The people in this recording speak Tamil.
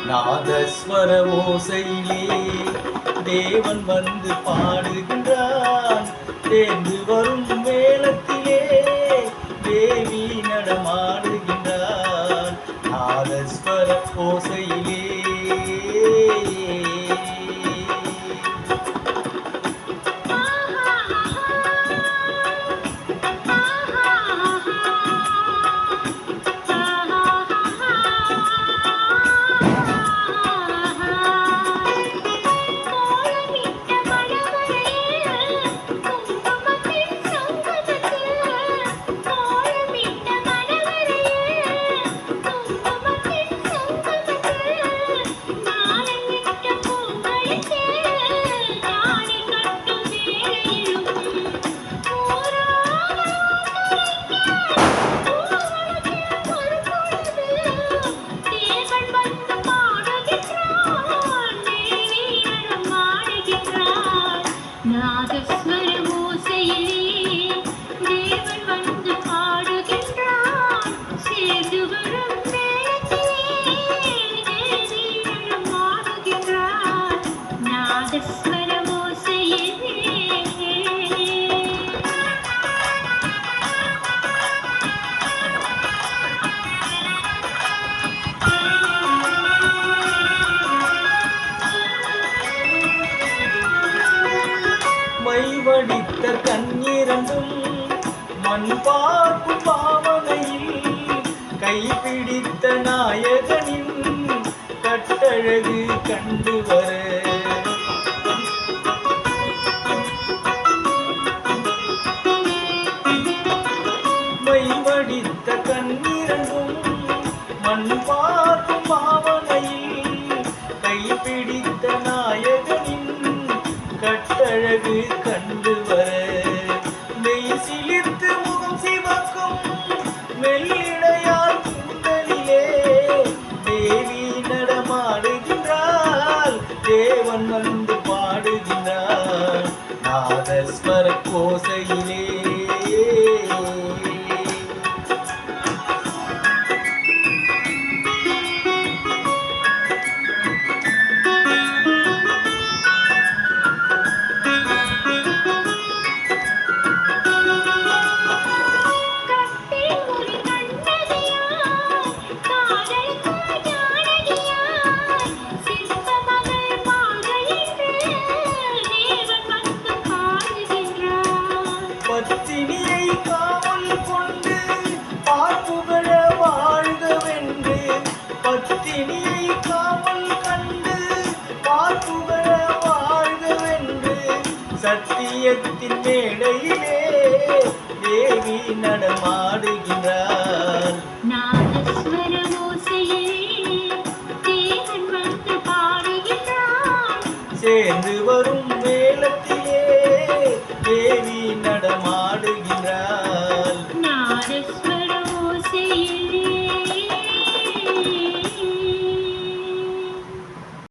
நாதஸ்வர ஓசையிலே தேவன் வந்து பாடுகின்றான். தேர்ந்து வரும் மேளத்திலே தேவி நடமாடுகின்றான். நாதஸ்வர ஓசையிலே மைவடித்த கண்ணீரண்டும் மண் பார்க்கும் பாவனையில் கைப்பிடித்த நாயகனின் கட்டழகு கண்டு வர மைவடித்த கண்ணீரண்டும் மண் பார்க்கும் பாவனையில் கைப்பிடித்த நாயகனின் கட்டழகு கண்டு வர மெய் சிலிர்த்து முகம் சிவக்கும் மெல்லிடையால் குண்டலிலே தேவி நடமாடுகின்றாள். தேவன் வந்து பாடுகின்றார் நாதஸ்வர கோசையிலே. பத்தினியை காவல் கொண்டு பார்ப்புகழ வாழ்கவென்று, பத்தினியை காவல் கண்டு பார்ப்புகழ வாழ்கவென்று சத்தியத்தின் மேடையிலே தேவி நடமாடுகிறார். நாதஸ்வர ஓசையிலே தேவன் வந்து பாடுகிறார். சேர்ந்து வரும்